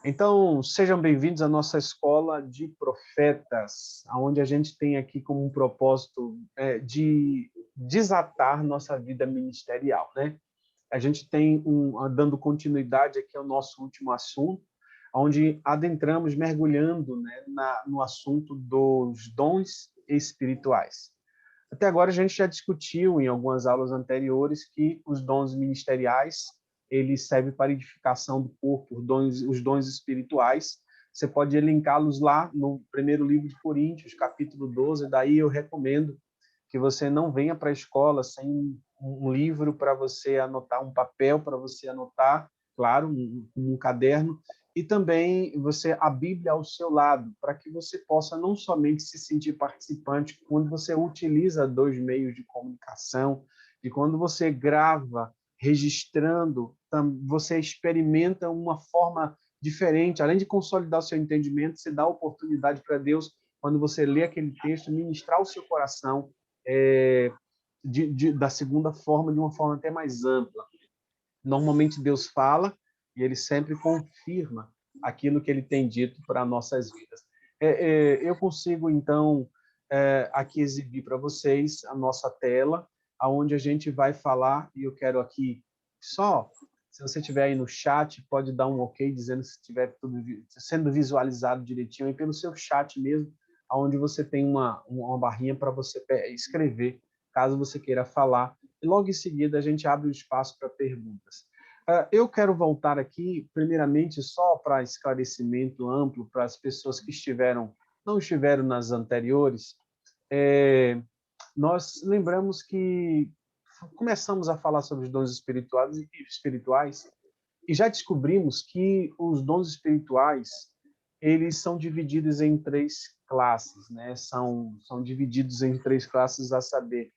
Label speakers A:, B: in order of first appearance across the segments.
A: Então, sejam bem-vindos à nossa escola de profetas, onde a gente tem aqui como um propósito de desatar nossa vida ministerial, né? A gente tem dando continuidade aqui ao nosso último assunto, onde adentramos mergulhando, né, no assunto dos dons espirituais. Até agora a gente já discutiu em algumas aulas anteriores que os dons ministeriais eles servem para edificação do corpo, os dons espirituais. Você pode elencá-los lá no primeiro livro de Coríntios, capítulo 12. Daí eu recomendo que você não venha para a escola sem um livro para você anotar, um papel para você anotar, claro, um caderno, e também a Bíblia ao seu lado, para que você possa não somente se sentir participante quando você utiliza dois meios de comunicação, e quando você grava, registrando, você experimenta uma forma diferente, além de consolidar o seu entendimento, você dá oportunidade para Deus, quando você lê aquele texto, ministrar o seu coração da segunda forma, de uma forma até mais ampla. Normalmente Deus fala e ele sempre confirma aquilo que ele tem dito para nossas vidas. Eu consigo, então, aqui exibir para vocês a nossa tela, onde a gente vai falar, e eu quero aqui só, se você estiver aí no chat, pode dar um ok, dizendo se estiver tudo sendo visualizado direitinho, e pelo seu chat mesmo, onde você tem uma barrinha para você escrever, caso você queira falar. E logo em seguida a gente abre o espaço para perguntas. Eu quero voltar aqui, primeiramente, só para esclarecimento amplo para as pessoas que não estiveram nas anteriores. Nós lembramos que começamos a falar sobre os dons espirituais e já descobrimos que os dons espirituais eles são divididos em três classes, né? São divididos em três classes, a saber,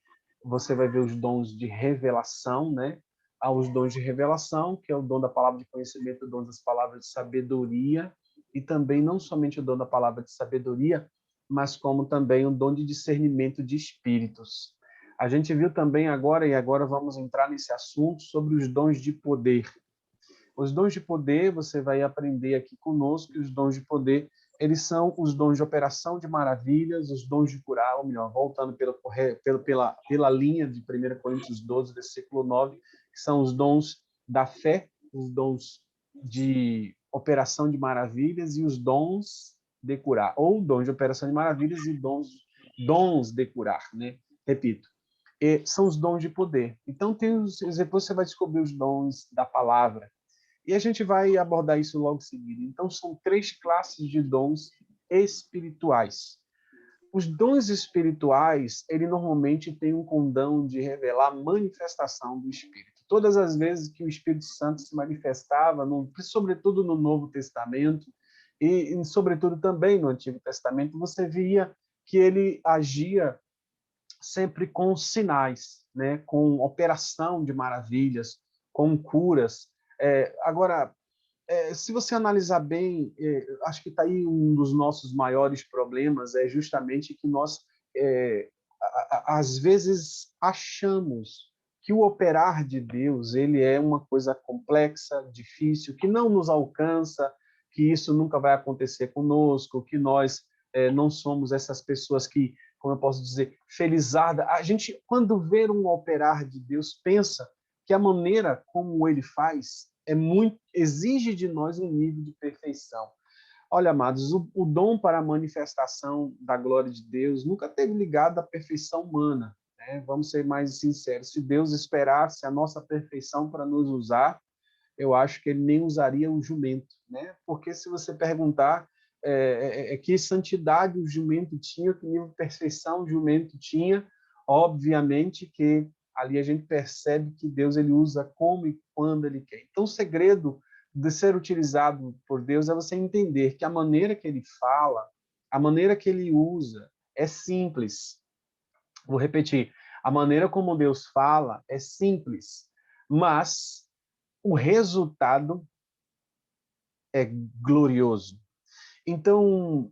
A: você vai ver os dons de revelação, né? Há os dons de revelação, que é o dom da palavra de conhecimento, o dom das palavras de sabedoria, e também não somente o dom da palavra de sabedoria, mas como também o dom de discernimento de espíritos. A gente viu também agora, e agora vamos entrar nesse assunto, sobre os dons de poder. Os dons de poder, você vai aprender aqui conosco, que os dons de poder, eles são os dons de operação de maravilhas, os dons de curar, ou melhor, voltando pela linha de 1 Coríntios 12, versículo 9, que são os dons da fé, os dons de operação de maravilhas e os dons de curar, ou dons de operação de maravilhas e dons de curar, né? Repito, são os dons de poder. Então, depois você vai descobrir os dons da palavra, e a gente vai abordar isso logo em seguida. Então, são três classes de dons espirituais. Os dons espirituais, ele normalmente tem um condão de revelar a manifestação do Espírito. Todas as vezes que o Espírito Santo se manifestava, sobretudo no Novo Testamento, e sobretudo também no Antigo Testamento, você via que ele agia sempre com sinais, né? Com operação de maravilhas, com curas. Agora, se você analisar bem, acho que está aí um dos nossos maiores problemas, é justamente que nós, às vezes, achamos que o operar de Deus ele é uma coisa complexa, difícil, que não nos alcança, que isso nunca vai acontecer conosco, que nós não somos essas pessoas que, como eu posso dizer, felizarda. A gente, quando vê um operar de Deus, pensa que a maneira como ele faz exige de nós um nível de perfeição. Olha, amados, o dom para a manifestação da glória de Deus nunca esteve ligado à perfeição humana, né? Vamos ser mais sinceros. Se Deus esperasse a nossa perfeição para nos usar, eu acho que ele nem usaria o jumento, né? Porque se você perguntar que santidade o jumento tinha, que nível de perfeição o jumento tinha, obviamente que ali a gente percebe que Deus ele usa como e quando ele quer. Então, o segredo de ser utilizado por Deus é você entender que a maneira que ele fala, a maneira que ele usa é simples. Vou repetir, a maneira como Deus fala é simples, mas o resultado é glorioso. Então,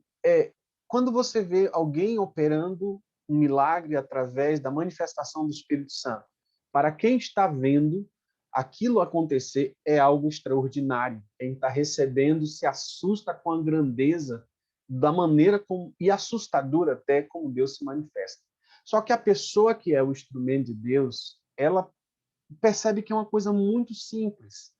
A: quando você vê alguém operando um milagre através da manifestação do Espírito Santo, para quem está vendo, aquilo acontecer é algo extraordinário. Quem está recebendo se assusta com a grandeza da maneira como, e assustadora até como Deus se manifesta. Só que a pessoa que é o instrumento de Deus, ela percebe que é uma coisa muito simples.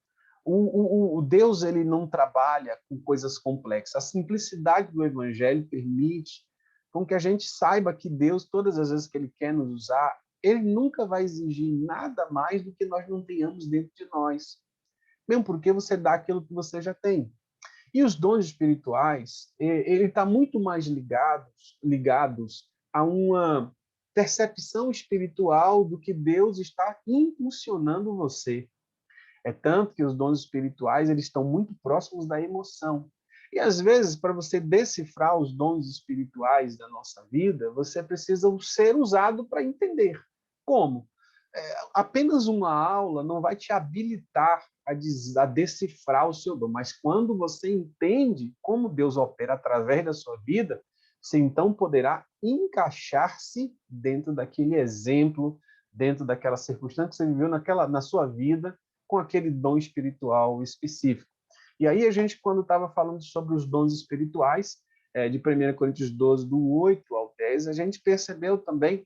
A: O Deus ele não trabalha com coisas complexas. A simplicidade do Evangelho permite com que a gente saiba que Deus, todas as vezes que Ele quer nos usar, Ele nunca vai exigir nada mais do que nós não tenhamos dentro de nós. Mesmo porque você dá aquilo que você já tem. E os dons espirituais, ele está muito mais ligados a uma percepção espiritual do que Deus está impulsionando você. É tanto que os dons espirituais eles estão muito próximos da emoção. E às vezes, para você decifrar os dons espirituais da nossa vida, você precisa ser usado para entender. Como? Apenas uma aula não vai te habilitar a decifrar o seu dom, mas quando você entende como Deus opera através da sua vida, você então poderá encaixar-se dentro daquele exemplo, dentro daquela circunstância que você viveu na sua vida, com aquele dom espiritual específico. E aí a gente, quando estava falando sobre os dons espirituais, de 1 Coríntios 12, do 8 ao 10, a gente percebeu também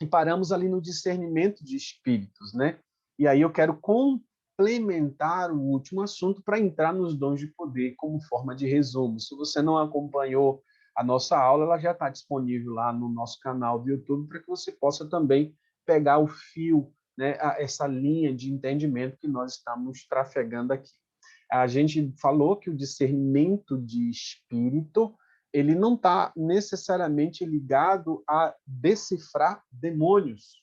A: e paramos ali no discernimento de espíritos, né? E aí eu quero complementar o último assunto para entrar nos dons de poder como forma de resumo. Se você não acompanhou a nossa aula, ela já está disponível lá no nosso canal do YouTube para que você possa também pegar o fio, né, essa linha de entendimento que nós estamos trafegando aqui. A gente falou que o discernimento de espírito ele não está necessariamente ligado a decifrar demônios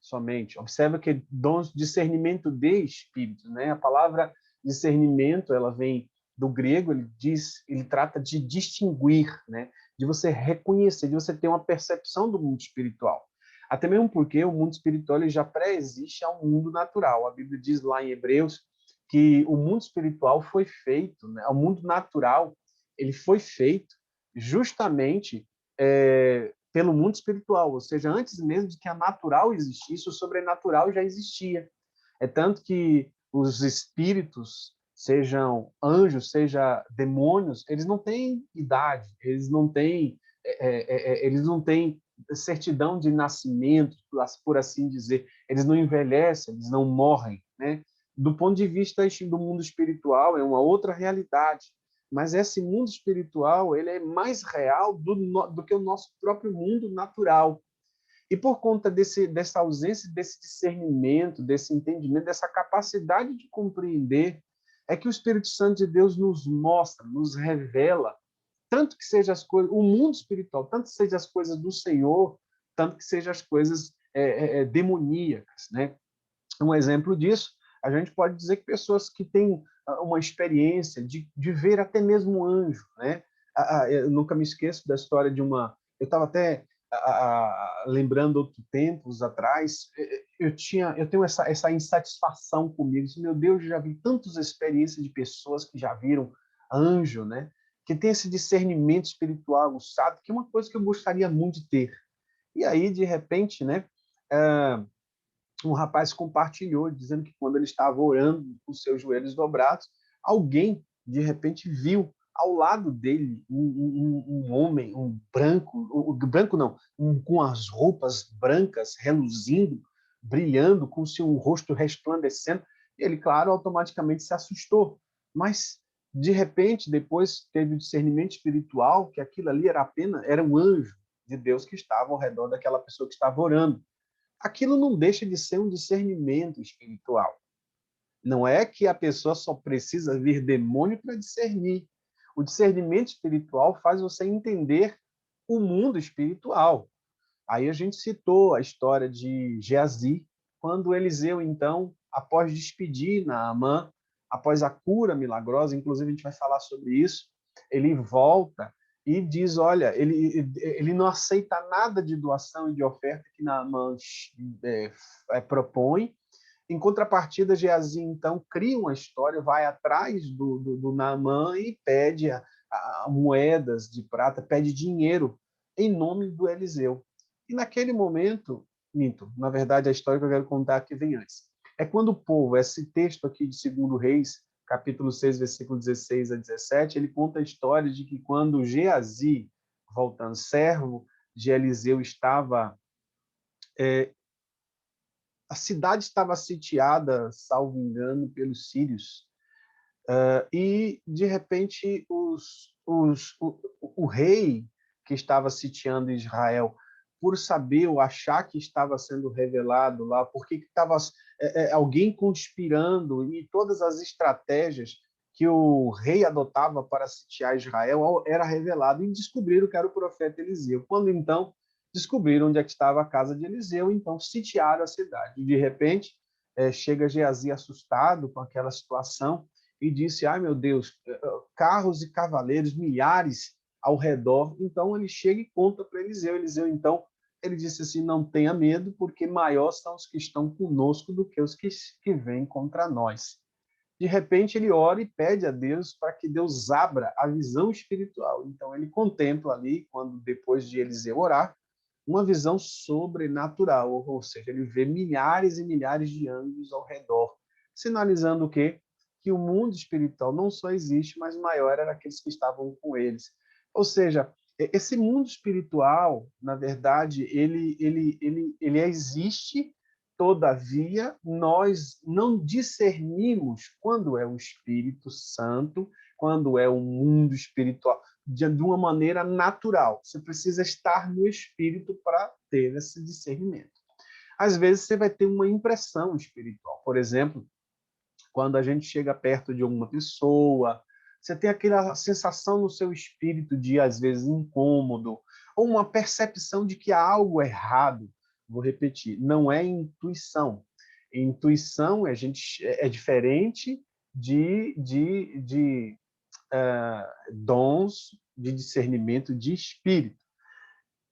A: somente. Observa que dons discernimento de espíritos, né? A palavra discernimento, ela vem do grego, ele trata de distinguir, né? De você reconhecer, de você ter uma percepção do mundo espiritual. Até mesmo porque o mundo espiritual ele já pré-existe ao mundo natural. A Bíblia diz lá em Hebreus que o mundo espiritual foi feito, né? O mundo natural ele foi feito justamente pelo mundo espiritual, ou seja, antes mesmo de que a natural existisse, o sobrenatural já existia. É tanto que os espíritos, sejam anjos, seja demônios, eles não têm idade, eles não têm certidão de nascimento, por assim dizer. Eles não envelhecem, eles não morrem, né? Do ponto de vista do mundo espiritual, é uma outra realidade. Mas esse mundo espiritual ele é mais real do que o nosso próprio mundo natural. E por conta dessa ausência desse discernimento, desse entendimento, dessa capacidade de compreender, é que o Espírito Santo de Deus nos mostra, nos revela, tanto que seja as coisas, o mundo espiritual, tanto que seja as coisas do Senhor, tanto que seja as coisas demoníacas, né? Um exemplo disso, a gente pode dizer que pessoas que têm uma experiência de ver até mesmo um anjo, né? Eu nunca me esqueço da história de uma... Eu estava até lembrando outros tempos atrás, eu tenho essa insatisfação comigo. Meu Deus, eu já vi tantas experiências de pessoas que já viram anjo, né? Que tem esse discernimento espiritual, sabe? Que é uma coisa que eu gostaria muito de ter. E aí, de repente, né? Um rapaz compartilhou, dizendo que quando ele estava orando com seus joelhos dobrados, alguém, de repente, viu ao lado dele um homem, um branco não, com as roupas brancas reluzindo, brilhando, com seu rosto resplandecendo. Ele, claro, automaticamente se assustou, mas de repente, depois teve o discernimento espiritual que aquilo ali era um anjo de Deus que estava ao redor daquela pessoa que estava orando. Aquilo não deixa de ser um discernimento espiritual. Não é que a pessoa só precisa vir demônio para discernir. O discernimento espiritual faz você entender o mundo espiritual. Aí a gente citou a história de Geazi, quando Eliseu, então, após despedir Naamã, após a cura milagrosa, inclusive a gente vai falar sobre isso, ele volta e diz, olha, ele não aceita nada de doação e de oferta que Naamã propõe. Em contrapartida, Geazi, então, cria uma história, vai atrás do Naamã e pede moedas de prata, pede dinheiro em nome do Eliseu. E naquele momento, minto, na verdade a história que eu quero contar aqui vem antes. é quando o povo, esse texto aqui de 2 Reis, capítulo 6, versículo 16 a 17, ele conta a história de que quando Geazi, voltando, servo de Eliseu, estava... a cidade estava sitiada, salvo engano, pelos sírios, e, de repente, o rei que estava sitiando Israel, por saber ou achar que estava sendo revelado lá, porque estava alguém conspirando e todas as estratégias que o rei adotava para sitiar Israel era revelado e descobriram que era o profeta Eliseu. Quando, então, descobriram onde é que estava a casa de Eliseu, então sitiaram a cidade. De repente, chega Geazi assustado com aquela situação e disse: ai, meu Deus, carros e cavaleiros, milhares ao redor. Então ele chega e conta para Eliseu. Eliseu, então, ele disse assim: não tenha medo, porque maiores são os que estão conosco do que os que vêm contra nós. De repente ele ora e pede a Deus para que Deus abra a visão espiritual. Então ele contempla ali, quando depois de Eliseu orar, uma visão sobrenatural, ou seja, ele vê milhares e milhares de anjos ao redor, sinalizando o quê? Que o mundo espiritual não só existe, mas maior era aqueles que estavam com eles. Ou seja, esse mundo espiritual, na verdade, ele existe, todavia, nós não discernimos quando é o Espírito Santo, quando é o mundo espiritual, de uma maneira natural. Você precisa estar no Espírito para ter esse discernimento. Às vezes, você vai ter uma impressão espiritual. Por exemplo, quando a gente chega perto de alguma pessoa, você tem aquela sensação no seu espírito de, às vezes, incômodo, ou uma percepção de que há algo errado. Vou repetir, não é intuição. Intuição é diferente de dons de discernimento de espírito.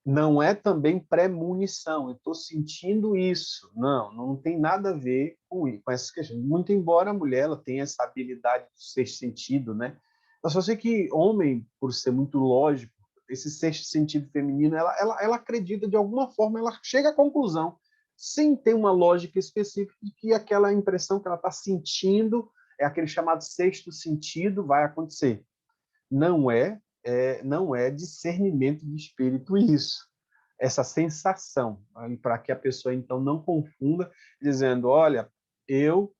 A: Não é também premonição, eu estou sentindo isso. Não, não tem nada a ver com essa questão. Muito embora a mulher ela tenha essa habilidade de sexto sentido, né? Eu só sei que homem, por ser muito lógico, esse sexto sentido feminino, ela acredita de alguma forma, ela chega à conclusão, sem ter uma lógica específica, de que aquela impressão que ela está sentindo é aquele chamado sexto sentido, vai acontecer. Não é discernimento de espírito isso, essa sensação, para que a pessoa então não confunda, dizendo: olha, eu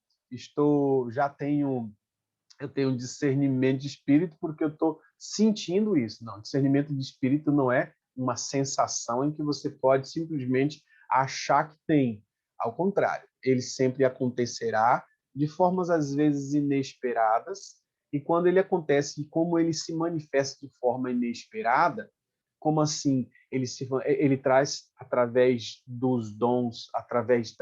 A: eu tenho discernimento de espírito porque eu estou sentindo isso. Não, discernimento de espírito não é uma sensação em que você pode simplesmente achar que tem. Ao contrário, ele sempre acontecerá de formas às vezes inesperadas, e quando ele acontece e como ele se manifesta de forma inesperada, como assim ele traz através dos dons, através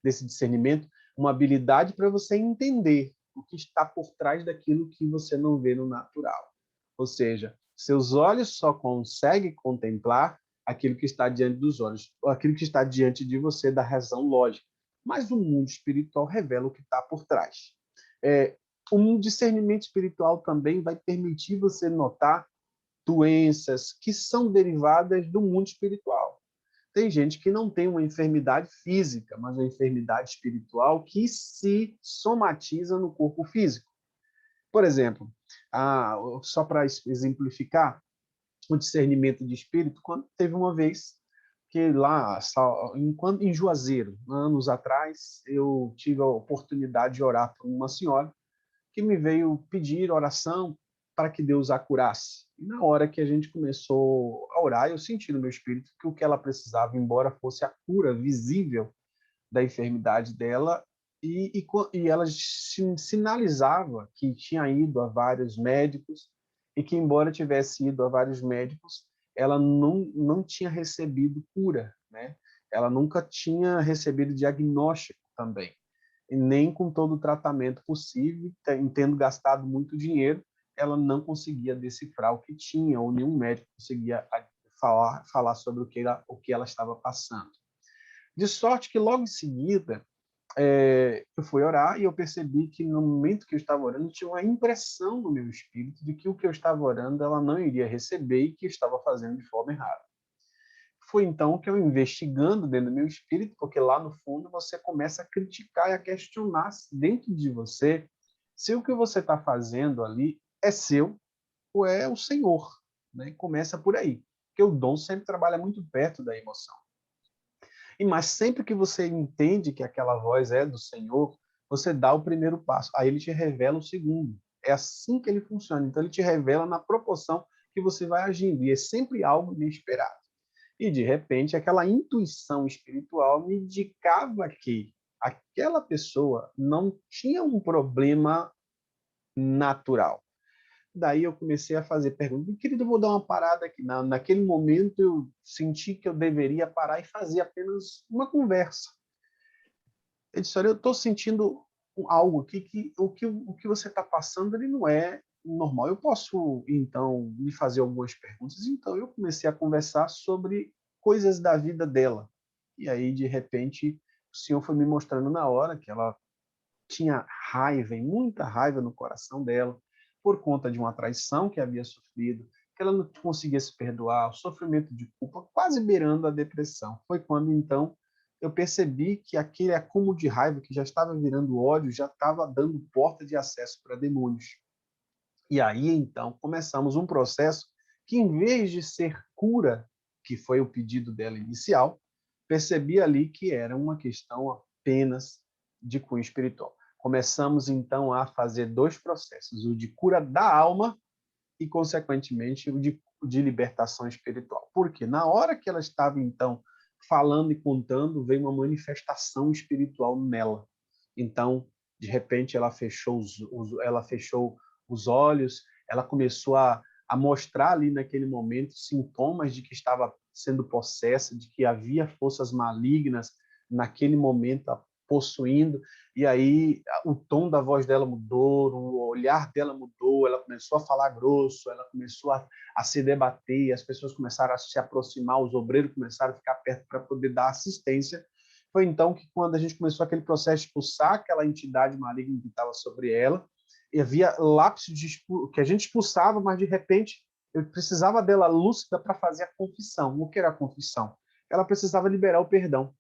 A: desse discernimento, uma habilidade para você entender o que está por trás daquilo que você não vê no natural. Ou seja, seus olhos só conseguem contemplar aquilo que está diante dos olhos, aquilo que está diante de você da razão lógica. Mas o mundo espiritual revela o que está por trás. Um discernimento espiritual também vai permitir você notar doenças que são derivadas do mundo espiritual. Tem gente que não tem uma enfermidade física, mas uma enfermidade espiritual que se somatiza no corpo físico. Por exemplo, só para exemplificar o discernimento de espírito, quando teve uma vez que lá em Juazeiro, anos atrás, eu tive a oportunidade de orar por uma senhora que me veio pedir oração para que Deus a curasse. E na hora que a gente começou a orar, eu senti no meu espírito que o que ela precisava, embora fosse a cura visível da enfermidade dela, e ela sinalizava que tinha ido a vários médicos e que, embora tivesse ido a vários médicos, ela não tinha recebido cura, né? Ela nunca tinha recebido diagnóstico também, e nem com todo o tratamento possível, tendo gastado muito dinheiro, ela não conseguia decifrar o que tinha, ou nenhum médico conseguia falar sobre o que ela estava passando. De sorte que logo em seguida eu fui orar e eu percebi que no momento que eu estava orando tinha uma impressão no meu espírito de que o que eu estava orando ela não iria receber e que eu estava fazendo de forma errada. foi então que eu, investigando dentro do meu espírito, porque lá no fundo você começa a criticar e a questionar dentro de você se o que você está fazendo ali é seu ou é o Senhor, né? Começa por aí, porque o dom sempre trabalha muito perto da emoção. Mas sempre que você entende que aquela voz é do Senhor, você dá o primeiro passo. Aí ele te revela o segundo. É assim que ele funciona. Então ele te revela na proporção que você vai agindo. E é sempre algo inesperado. E de repente aquela intuição espiritual me indicava que aquela pessoa não tinha um problema natural. Daí eu comecei a fazer perguntas. Querido, eu vou dar uma parada aqui. Naquele momento eu senti que eu deveria parar e fazer apenas uma conversa. Ele disse, olha, eu estou sentindo algo aqui que o que você está passando ele não é normal. Eu posso, então, lhe fazer algumas perguntas? Então, eu comecei a conversar sobre coisas da vida dela. E aí, de repente, o senhor foi me mostrando na hora que ela tinha raiva, e muita raiva no coração dela, por conta de uma traição que havia sofrido, que ela não conseguia se perdoar, o sofrimento de culpa, quase beirando a depressão. Foi quando, então, eu percebi que aquele acúmulo de raiva que já estava virando ódio já estava dando porta de acesso para demônios. E aí, então, começamos um processo que, em vez de ser cura, que foi o pedido dela inicial, percebi ali que era uma questão apenas de cunho espiritual. Começamos, então, a fazer dois processos, o de cura da alma e, consequentemente, o de libertação espiritual. Porque na hora que ela estava, então, falando e contando, veio uma manifestação espiritual nela. Então, de repente, ela fechou os olhos, ela começou a mostrar ali naquele momento sintomas de que estava sendo possessa, de que havia forças malignas naquele momento possuindo, e aí o tom da voz dela mudou, o olhar dela mudou, ela começou a falar grosso, ela começou a se debater, as pessoas começaram a se aproximar, os obreiros começaram a ficar perto para poder dar assistência. Foi então que, quando a gente começou aquele processo de expulsar aquela entidade maligna que estava sobre ela, e havia lapsos que a gente expulsava, mas de repente eu precisava dela lúcida para fazer a confissão. O que era a confissão? Ela precisava liberar o perdão.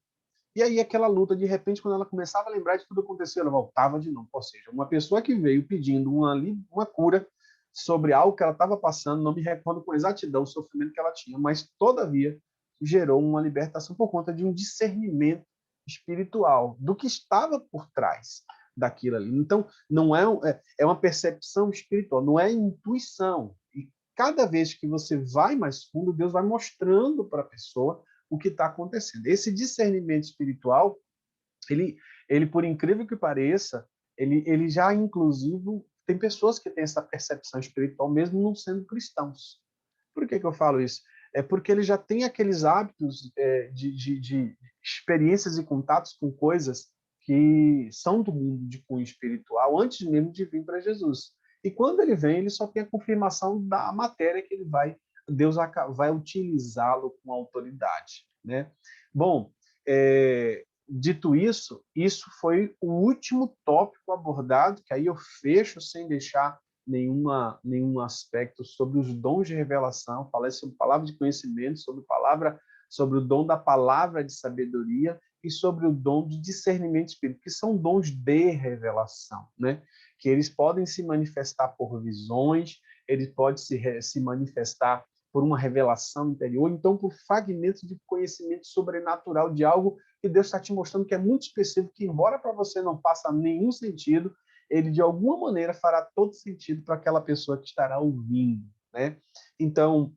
A: E aí aquela luta, de repente, quando ela começava a lembrar de tudo que aconteceu, ela voltava de novo. Ou seja, uma pessoa que veio pedindo uma cura sobre algo que ela estava passando, não me recordo com exatidão o sofrimento que ela tinha, mas, todavia, gerou uma libertação por conta de um discernimento espiritual do que estava por trás daquilo ali. Então, não é uma percepção espiritual, não é intuição. E cada vez que você vai mais fundo, Deus vai mostrando para a pessoa o que está acontecendo. Esse discernimento espiritual, ele, por incrível que pareça, ele já, inclusive, tem pessoas que têm essa percepção espiritual, mesmo não sendo cristãos. Por que eu falo isso? É porque ele já tem aqueles hábitos de experiências e contatos com coisas que são do mundo de cunho espiritual, antes mesmo de vir para Jesus. E quando ele vem, ele só tem a confirmação da matéria que Deus vai utilizá-lo com autoridade, né? Bom, dito isso, isso foi o último tópico abordado, que aí eu fecho sem deixar nenhum aspecto sobre os dons de revelação. Falei sobre palavra de conhecimento, sobre o dom da palavra de sabedoria e sobre o dom de discernimento espírita, que são dons de revelação, né? Que eles podem se manifestar por visões, eles podem se manifestar por uma revelação interior, então por fragmentos de conhecimento sobrenatural de algo que Deus está te mostrando que é muito específico, que embora para você não faça nenhum sentido, ele de alguma maneira fará todo sentido para aquela pessoa que estará ouvindo, né? Então,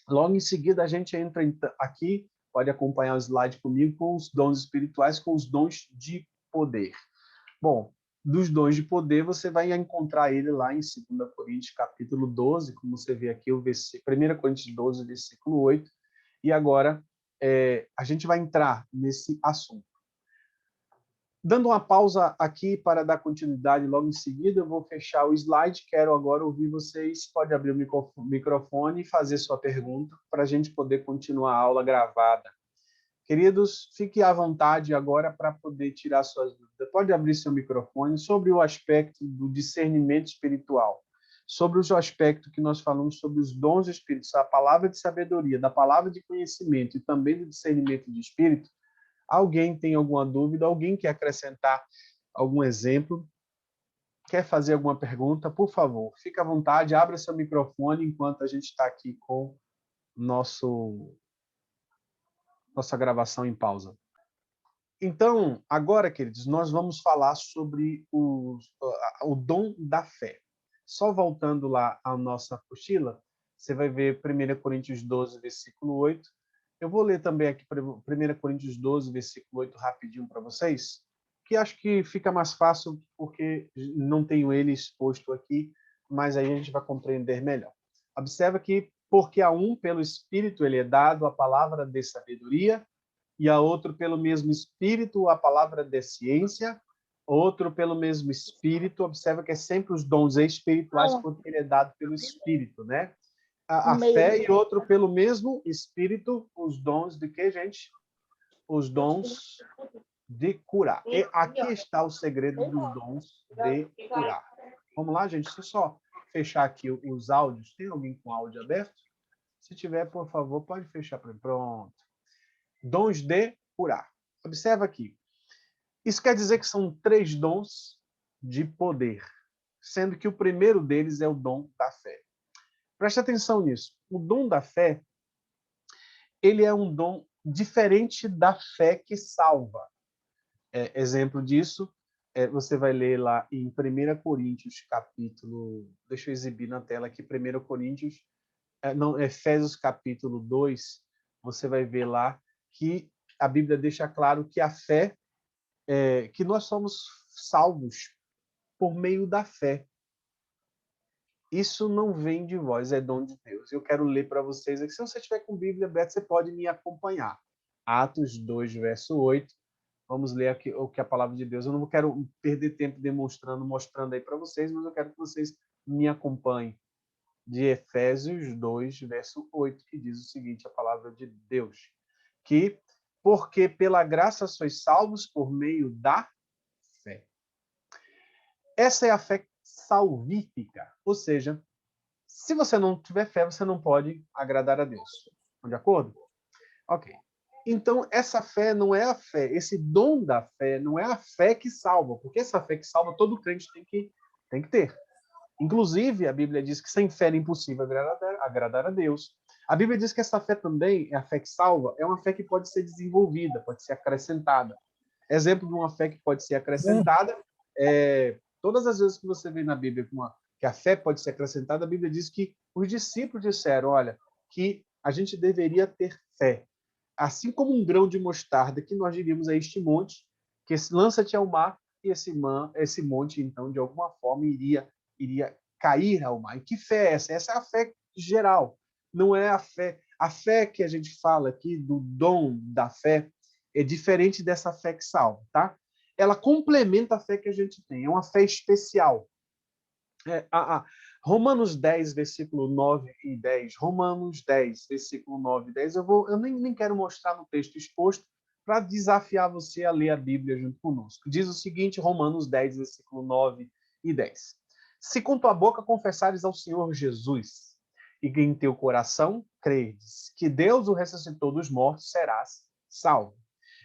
A: logo em seguida a gente entra aqui, pode acompanhar o slide comigo, com os dons espirituais, com os dons de poder. Bom, dos dons de poder, você vai encontrar ele lá em 2 Coríntios, capítulo 12, como você vê aqui, 1 Coríntios 12, versículo 8, e agora a gente vai entrar nesse assunto. Dando uma pausa aqui para dar continuidade logo em seguida, eu vou fechar o slide, quero agora ouvir vocês, pode abrir o microfone e fazer sua pergunta para a gente poder continuar a aula gravada. Queridos, fique à vontade agora para poder tirar suas dúvidas. Pode abrir seu microfone sobre o aspecto do discernimento espiritual. sobre o aspecto que nós falamos sobre os dons do Espírito, a palavra de sabedoria, da palavra de conhecimento e também do discernimento de espírito, alguém tem alguma dúvida? Alguém quer acrescentar algum exemplo? Quer fazer alguma pergunta? Por favor, fique à vontade, abra seu microfone enquanto a gente está aqui com nossa gravação em pausa. Então, agora, queridos, nós vamos falar sobre o dom da fé. Só voltando lá à nossa apostila, você vai ver 1 Coríntios 12, versículo 8. Eu vou ler também aqui 1 Coríntios 12, versículo 8, rapidinho para vocês, que acho que fica mais fácil porque não tenho ele exposto aqui, mas aí a gente vai compreender melhor. Observa que, porque a um, pelo Espírito, ele é dado a palavra de sabedoria, e a outro pelo mesmo Espírito a palavra de ciência, outro pelo mesmo Espírito. Observa que é sempre os dons espirituais, porque ele é dado pelo Espírito, né? A fé, e outro pelo mesmo Espírito, os dons de quê, gente? Os dons de curar. E aqui está o segredo dos dons de curar. Vamos lá, gente? Deixa eu só fechar aqui os áudios. Tem alguém com áudio aberto? Se tiver, por favor, pode fechar para mim. Pronto. Dons de curar. Observa aqui. Isso quer dizer que são 3 dons de poder, sendo que o primeiro deles é o dom da fé. Preste atenção nisso. O dom da fé, ele é um dom diferente da fé que salva. Exemplo disso, você vai ler lá em 1 Coríntios, capítulo... Deixa eu exibir na tela aqui, 1 Coríntios... Não, Efésios, capítulo 2, você vai ver lá que a Bíblia deixa claro que a fé, que nós somos salvos por meio da fé. Isso não vem de vós, é dom de Deus. Eu quero ler para vocês aqui. Se você estiver com Bíblia aberta, você pode me acompanhar. Atos 2, verso 8. Vamos ler aqui o que a palavra de Deus. Eu não quero perder tempo mostrando aí para vocês, mas eu quero que vocês me acompanhem. De Efésios 2, verso 8, que diz o seguinte, a palavra de Deus, que porque pela graça sois salvos por meio da fé. Essa é a fé salvífica, ou seja, se você não tiver fé, você não pode agradar a Deus. Estão de acordo? Ok. Então, essa fé não é a fé, esse dom da fé não é a fé que salva, porque essa fé que salva todo crente tem que ter. Inclusive, a Bíblia diz que sem fé é impossível agradar a Deus. A Bíblia diz que essa fé também, a fé que salva, é uma fé que pode ser desenvolvida, pode ser acrescentada. Exemplo de uma fé que pode ser acrescentada, todas as vezes que você vê na Bíblia que a fé pode ser acrescentada, a Bíblia diz que os discípulos disseram, olha, que a gente deveria ter fé. Assim como um grão de mostarda, que nós diríamos a este monte, que lança-te ao mar, e esse monte, então, de alguma forma, iria cair ao mar. E que fé é essa? Essa é a fé geral. Não é a fé. A fé que a gente fala aqui, do dom da fé, é diferente dessa fé que salva, tá? Ela complementa a fé que a gente tem. É uma fé especial. Romanos 10, versículo 9 e 10. Romanos 10, versículo 9 e 10. Eu nem quero mostrar no texto exposto para desafiar você a ler a Bíblia junto conosco. Diz o seguinte, Romanos 10, versículo 9 e 10. Se com tua boca confessares ao Senhor Jesus e que em teu coração credes que Deus o ressuscitou dos mortos, serás salvo.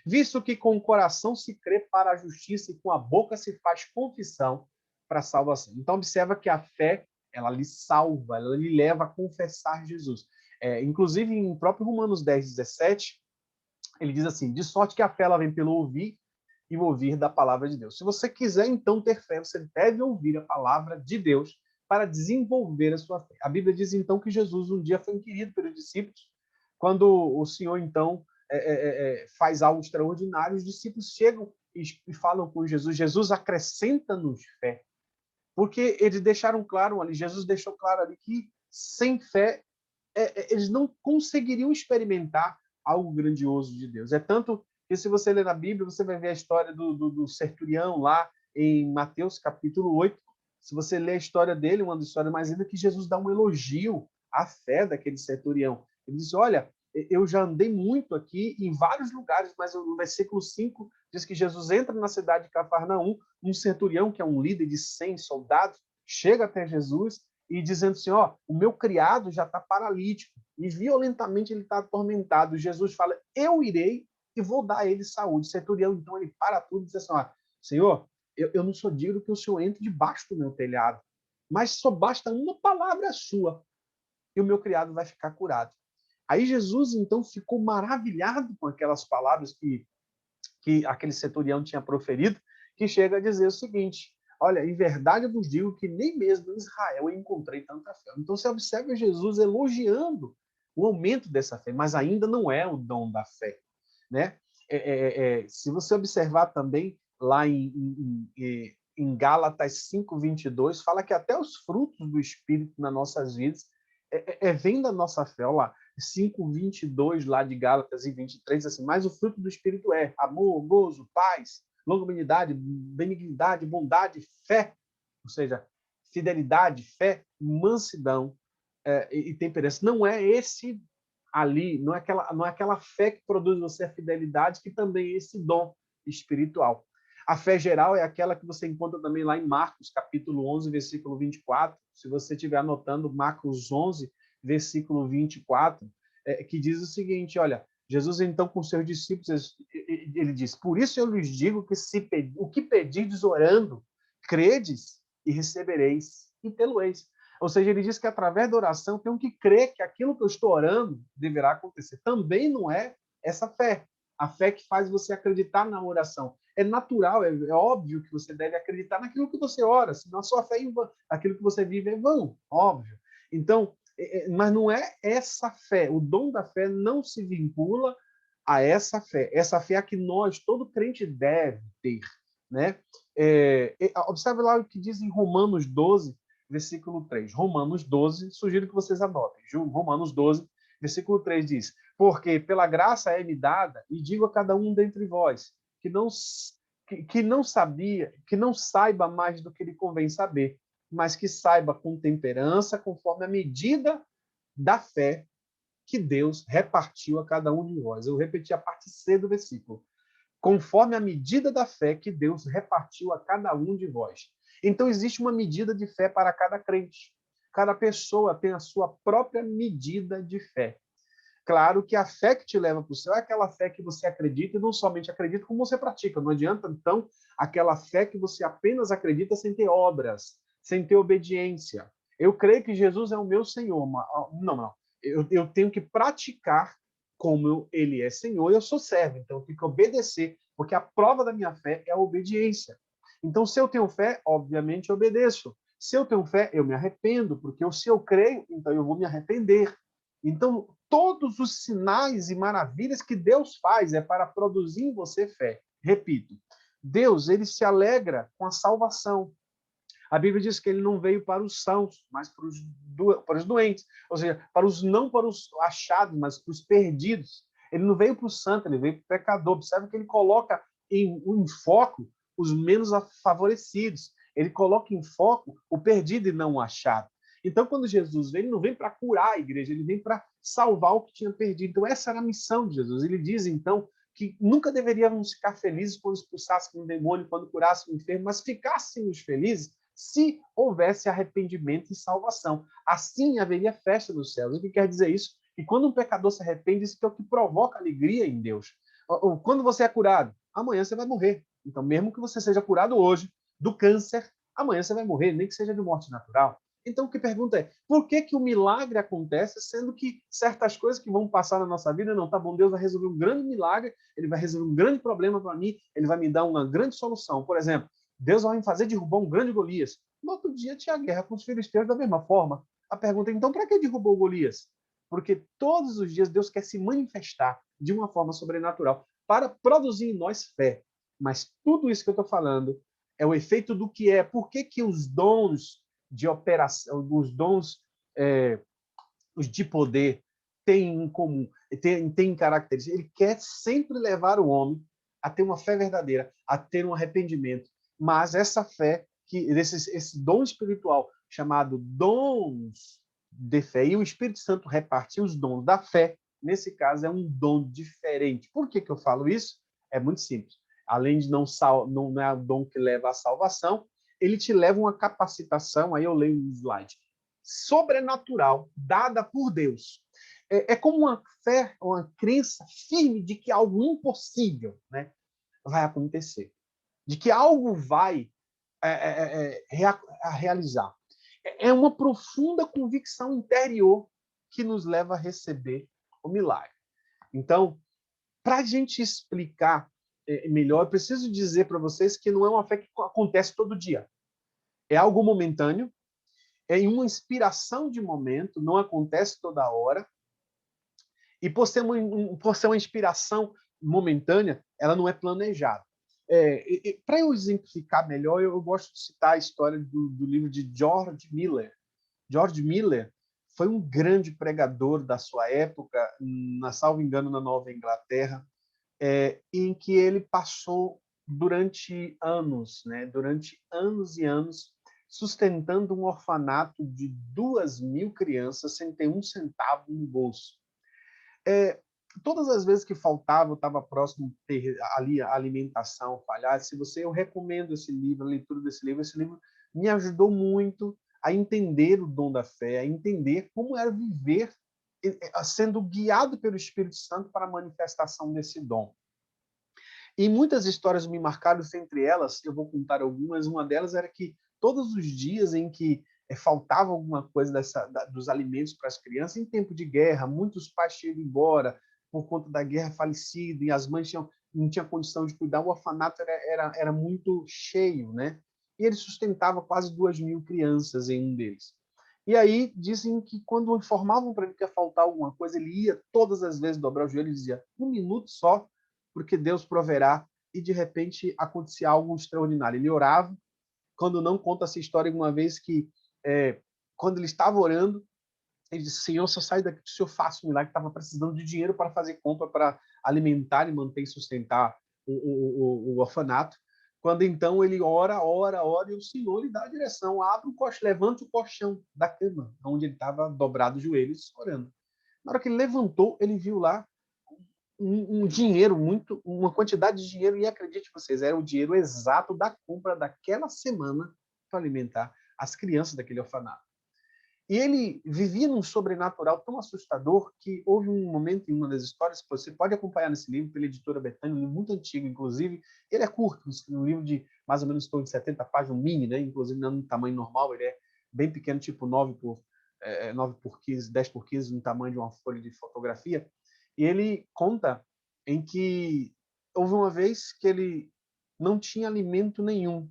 A: Visto que com o coração se crê para a justiça e com a boca se faz confissão para a salvação. Então, observa que a fé, ela lhe salva, ela lhe leva a confessar Jesus. Inclusive, em próprio Romanos 10, 17, ele diz assim, de sorte que a fé ela vem pelo ouvir e ouvir da palavra de Deus. Se você quiser, então, ter fé, você deve ouvir a palavra de Deus para desenvolver a sua fé. A Bíblia diz, então, que Jesus um dia foi inquirido pelos discípulos. Quando o Senhor, então, faz algo extraordinário, os discípulos chegam e falam com Jesus, Jesus, acrescenta-nos fé. Porque eles deixaram claro ali, Jesus deixou claro ali que sem fé eles não conseguiriam experimentar algo grandioso de Deus. É tanto que se você ler na Bíblia, você vai ver a história do centurião lá em Mateus capítulo 8. Se você ler a história dele, uma das histórias mais lindas, que Jesus dá um elogio à fé daquele centurião. Ele diz, olha, eu já andei muito aqui em vários lugares, mas no versículo 5 diz que Jesus entra na cidade de Cafarnaum, um centurião, que é um líder de 100 soldados, chega até Jesus e dizendo assim, ó, o meu criado já está paralítico e violentamente ele está atormentado. Jesus fala, eu irei e vou dar a ele saúde. O centurião, então, ele para tudo e diz assim, ó, Senhor, eu não sou digno que o Senhor entre debaixo do meu telhado, mas só basta uma palavra sua e o meu criado vai ficar curado. Aí Jesus, então, ficou maravilhado com aquelas palavras que aquele centurião tinha proferido, que chega a dizer o seguinte, olha, em verdade eu vos digo que nem mesmo em Israel eu encontrei tanta fé. Então você observa Jesus elogiando o aumento dessa fé, mas ainda não é o dom da fé, né? Se você observar também lá em Gálatas 5:22, fala que até os frutos do Espírito nas nossas vidas vem da nossa fé. Olha lá, 5:22 lá de Gálatas e 23, assim, mas o fruto do Espírito é amor, gozo, paz, longanimidade, benignidade, bondade, fé, ou seja, fidelidade, fé, mansidão e temperança. Não é esse ali, não é aquela fé que produz você a fidelidade, que também é esse dom espiritual. A fé geral é aquela que você encontra também lá em Marcos, capítulo 11, versículo 24. Se você estiver anotando Marcos 11, versículo 24, que diz o seguinte, olha, Jesus então com seus discípulos, ele diz, por isso eu lhes digo que o que pedirdes orando, credes e recebereis e tê-lo-eis. Ou seja, ele diz que através da oração tenho que crer que aquilo que eu estou orando deverá acontecer. Também não é essa fé. A fé que faz você acreditar na oração. É natural, é óbvio que você deve acreditar naquilo que você ora, senão a sua fé é em vão. Aquilo que você vive é vão, óbvio. Então, mas não é essa fé. O dom da fé não se vincula a essa fé. Essa fé é a que nós, todo crente, deve ter. Né? Observe lá o que diz em Romanos 12, versículo 3. Romanos 12, sugiro que vocês anotem. Romanos 12, versículo 3 diz, porque pela graça é-me dada, e digo a cada um dentre vós, que não sabia, que não saiba mais do que lhe convém saber, mas que saiba com temperança, conforme a medida da fé que Deus repartiu a cada um de vós. Eu repeti a parte C do versículo. Conforme a medida da fé que Deus repartiu a cada um de vós. Então, existe uma medida de fé para cada crente. Cada pessoa tem a sua própria medida de fé. Claro que a fé que te leva para o céu é aquela fé que você acredita e não somente acredita, como você pratica. Não adianta, então, aquela fé que você apenas acredita sem ter obras, sem ter obediência. Eu creio que Jesus é o meu Senhor. Não. Eu tenho que praticar como ele é Senhor e eu sou servo. Então, eu tenho que obedecer, porque a prova da minha fé é a obediência. Então, se eu tenho fé, obviamente eu obedeço. Se eu tenho fé, eu me arrependo, porque se eu creio, então eu vou me arrepender. Então, todos os sinais e maravilhas que Deus faz é para produzir em você fé. Repito, Deus, ele se alegra com a salvação. A Bíblia diz que ele não veio para os sãos, mas para os doentes. Ou seja, não para os achados, mas para os perdidos. Ele não veio para o santo, ele veio para o pecador. Observe que ele coloca em foco os menos favorecidos. Ele coloca em foco o perdido e não o achado. Então, quando Jesus vem, ele não vem para curar a igreja, ele vem para salvar o que tinha perdido. Então, essa era a missão de Jesus. Ele diz, então, que nunca deveríamos ficar felizes quando expulsássemos um demônio, quando curássemos um enfermo, mas ficássemos felizes se houvesse arrependimento e salvação. Assim haveria festa nos céus. O que quer dizer isso? Que quando um pecador se arrepende, isso é o que provoca alegria em Deus. Quando você é curado, amanhã você vai morrer. Então, mesmo que você seja curado hoje do câncer, amanhã você vai morrer, nem que seja de morte natural. Então, o que pergunta é, por que o milagre acontece, sendo que certas coisas que vão passar na nossa vida, não, tá bom, Deus vai resolver um grande milagre, ele vai resolver um grande problema para mim, ele vai me dar uma grande solução. Por exemplo, Deus vai me fazer derrubar um grande Golias. No outro dia tinha guerra com os filisteus da mesma forma. A pergunta é, então, para que derrubou Golias? Porque todos os dias Deus quer se manifestar de uma forma sobrenatural para produzir em nós fé. Mas tudo isso que eu estou falando é o efeito do que é. Por que os dons de operação, os dons os de poder têm em comum, têm características? Ele quer sempre levar o homem a ter uma fé verdadeira, a ter um arrependimento. Mas essa fé, esse dom espiritual chamado dons de fé, e o Espírito Santo repartiu os dons da fé, nesse caso é um dom diferente. Por que eu falo isso? É muito simples. Além de não é o dom que leva à salvação, ele te leva uma capacitação, aí eu leio um slide, sobrenatural dada por Deus. É como uma fé, uma crença firme de que algo impossível, né, vai acontecer, de que algo vai realizar. É uma profunda convicção interior que nos leva a receber o milagre. Então, para a gente explicar melhor, eu preciso dizer para vocês que não é uma fé que acontece todo dia. É algo momentâneo, é uma inspiração de momento, não acontece toda hora. E por ser uma inspiração momentânea, ela não é planejada. Para eu exemplificar melhor, eu gosto de citar a história do livro de George Miller. George Miller foi um grande pregador da sua época, salvo engano, na Nova Inglaterra, em que ele passou durante anos, né, durante anos e anos, sustentando um orfanato de 2.000 crianças sem ter um centavo no bolso. Todas as vezes que faltava, eu estava próximo de ter ali a alimentação falhar. Eu recomendo esse livro, a leitura desse livro. Esse livro me ajudou muito a entender o dom da fé, a entender como era viver sendo guiado pelo Espírito Santo para a manifestação desse dom. E muitas histórias me marcaram, entre elas, eu vou contar algumas, uma delas era que todos os dias em que faltava alguma coisa dos alimentos para as crianças, em tempo de guerra, muitos pais tinham ido embora por conta da guerra, falecido, e as mães não tinham condição de cuidar, o orfanato era muito cheio, né? E ele sustentava quase 2.000 crianças em um deles. E aí dizem que quando informavam para ele que ia faltar alguma coisa, ele ia todas as vezes dobrar o joelho e dizia: 1 minuto só, porque Deus proverá. E de repente acontecia algo extraordinário. Ele orava. Quando não, conta essa história uma vez que quando ele estava orando, ele disse: Senhor, só sai daqui que o Senhor faça um milagre. Estava precisando de dinheiro para fazer compra, para alimentar e manter e sustentar o orfanato. Quando então ele ora, e o Senhor lhe dá a direção: abre o colchão, levante o colchão da cama, onde ele estava dobrado os joelhos orando. Na hora que ele levantou, ele viu lá um dinheiro uma quantidade de dinheiro, e acredite vocês, era o dinheiro exato da compra daquela semana para alimentar as crianças daquele orfanato. E ele vivia num sobrenatural tão assustador que houve um momento em uma das histórias, que você pode acompanhar nesse livro, pela editora Betânia, um livro muito antigo, inclusive. Ele é curto, um livro de mais ou menos em torno de 70 páginas, um mini, né? Inclusive não no tamanho normal, ele é bem pequeno, tipo 9 por 15, 10 por 15, no tamanho de uma folha de fotografia. E ele conta em que houve uma vez que ele não tinha alimento nenhum.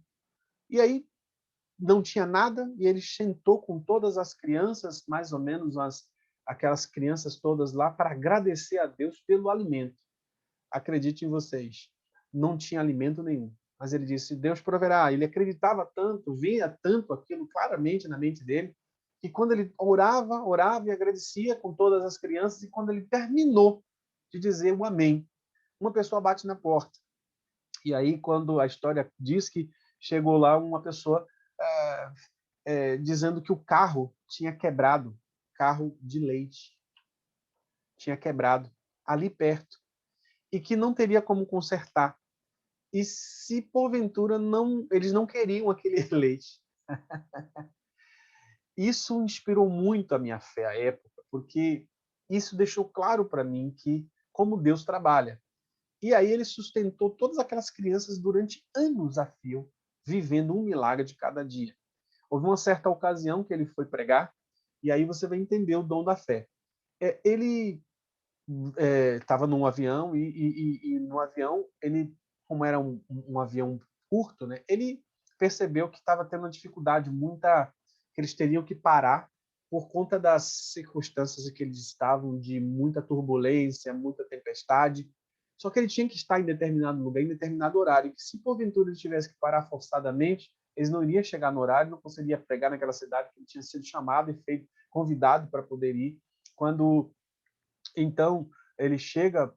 A: E aí não tinha nada, e ele sentou com todas as crianças, mais ou menos aquelas crianças todas lá, para agradecer a Deus pelo alimento. Acredite em vocês, não tinha alimento nenhum. Mas ele disse: Deus proverá. Ele acreditava tanto, via tanto aquilo claramente na mente dele, que quando ele orava e agradecia com todas as crianças, e quando ele terminou de dizer o amém, uma pessoa bate na porta. E aí, quando a história diz que chegou lá uma pessoa dizendo que o carro tinha quebrado, carro de leite, tinha quebrado ali perto, e que não teria como consertar. E se porventura eles não queriam aquele leite. Isso inspirou muito a minha fé à época, porque isso deixou claro para mim que como Deus trabalha. E aí ele sustentou todas aquelas crianças durante anos a fio, vivendo um milagre de cada dia. Houve uma certa ocasião que ele foi pregar, e aí você vai entender o dom da fé. Ele estava num avião, e no avião, ele, como era um avião curto, né, ele percebeu que estava tendo uma dificuldade, que eles teriam que parar por conta das circunstâncias em que eles estavam, de muita turbulência, muita tempestade. Só que ele tinha que estar em determinado lugar, em determinado horário, que se porventura ele tivesse que parar forçadamente, eles não iriam chegar no horário, não conseguiria pregar naquela cidade que ele tinha sido chamado e convidado para poder ir. Quando então ele chega,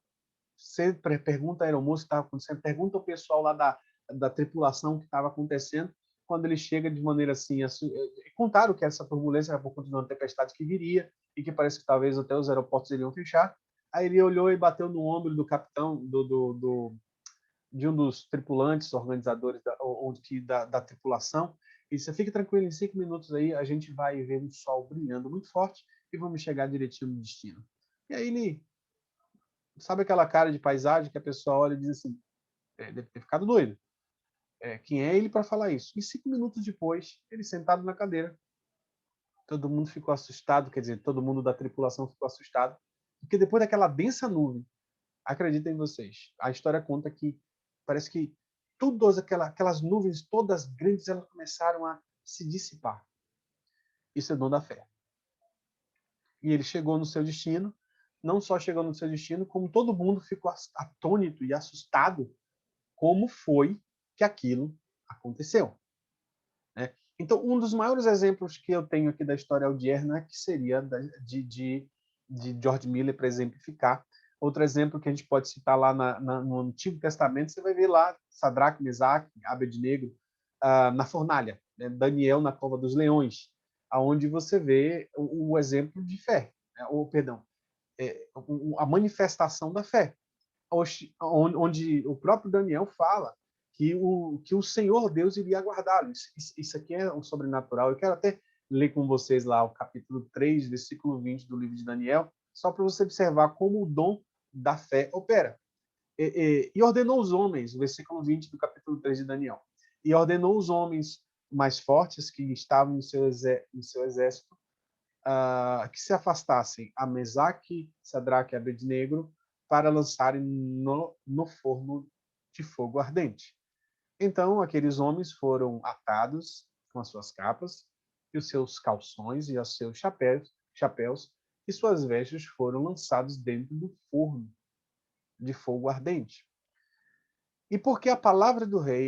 A: sempre pergunta à aeromoça o que estava acontecendo, pergunta ao pessoal lá da tripulação o que estava acontecendo. Quando ele chega de maneira assim, contaram que essa turbulência era por conta de uma tempestade que viria e que parece que talvez até os aeroportos iriam fechar. Aí ele olhou e bateu no ombro do capitão, de um dos tripulantes, organizadores da tripulação, E você fique tranquilo, em 5 minutos aí a gente vai ver um sol brilhando muito forte e vamos chegar direitinho no destino. E aí ele, sabe aquela cara de paisagem que a pessoa olha e diz assim, deve ter ficado doido. Quem é ele para falar isso? E 5 minutos depois, ele sentado na cadeira, todo mundo ficou assustado, quer dizer, todo mundo da tripulação ficou assustado, porque depois daquela densa nuvem, acreditem vocês, a história conta que parece que todas aquelas nuvens todas grandes, elas começaram a se dissipar. Isso é dom da fé. E ele chegou no seu destino, não só chegou no seu destino, como todo mundo ficou atônito e assustado como foi que aquilo aconteceu. Né? Então, um dos maiores exemplos que eu tenho aqui da história Audierna, que seria de George Miller, para exemplificar. Outro exemplo que a gente pode citar lá no Antigo Testamento, você vai ver lá Sadraque, Mesaque, Abednego, na fornalha, né? Daniel na cova dos leões, aonde você vê o exemplo de fé, né? Ou, perdão, a manifestação da fé, onde o próprio Daniel fala que o Senhor Deus iria guardá-lo. Isso aqui é um sobrenatural. Eu quero até ler com vocês lá o capítulo 3, versículo 20 do livro de Daniel, só para você observar como o dom da fé opera. E ordenou os homens, o versículo 20 do capítulo 3 de Daniel, e ordenou os homens mais fortes que estavam em seu exército que se afastassem a Mesaque, Sadraque e Abednego para lançarem no forno de fogo ardente. Então, aqueles homens foram atados com as suas capas, e os seus calções e os seus chapéus, e suas vestes foram lançados dentro do forno de fogo ardente. E porque a palavra do rei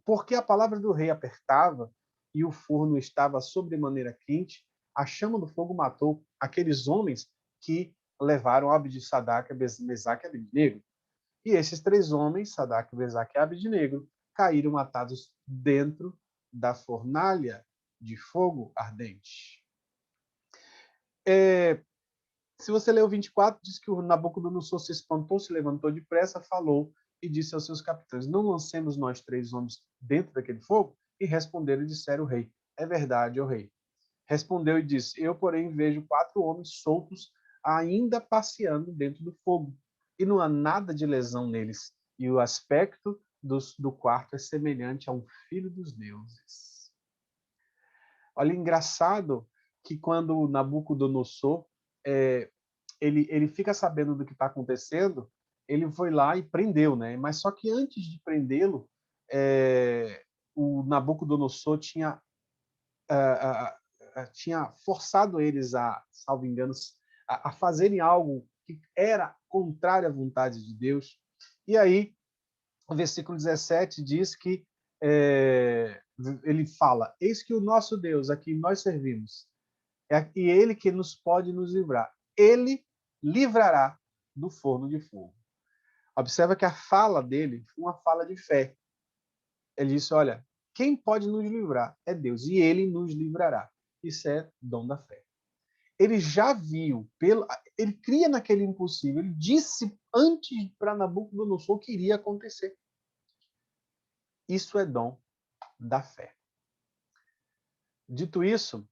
A: porque a palavra do rei apertava e o forno estava sobremaneira quente, a chama do fogo matou aqueles homens que levaram Abde-Sadraque, Mesaque e Abednego. E esses 3 homens, Sadraque, Mesaque e Abednego, caíram matados dentro da fornalha de fogo ardente. Se você ler o 24, diz que o Nabucodonosor se espantou, se levantou depressa, falou e disse aos seus capitães: não lancemos nós 3 homens dentro daquele fogo? E responderam e disseram ao rei: é verdade, ó rei. Respondeu e disse: eu, porém, vejo 4 homens soltos ainda passeando dentro do fogo, e não há nada de lesão neles, e o aspecto do quarto é semelhante a um filho dos deuses. Olha, engraçado que quando Nabucodonosor ele fica sabendo do que está acontecendo, ele foi lá e prendeu, né? Mas só que antes de prendê-lo, o Nabucodonosor tinha forçado eles salvo engano, a fazerem algo que era contrário à vontade de Deus. E aí, o versículo 17 diz que ele fala: eis que o nosso Deus, a quem nós servimos, e ele que nos pode nos livrar. Ele livrará do forno de fogo. Observa que a fala dele foi uma fala de fé. Ele disse: olha, quem pode nos livrar é Deus, e ele nos livrará. Isso é dom da fé. Ele já viu, ele cria naquele impossível, ele disse antes para Nabucodonosor o que iria acontecer. Isso é dom da fé. Dito isso,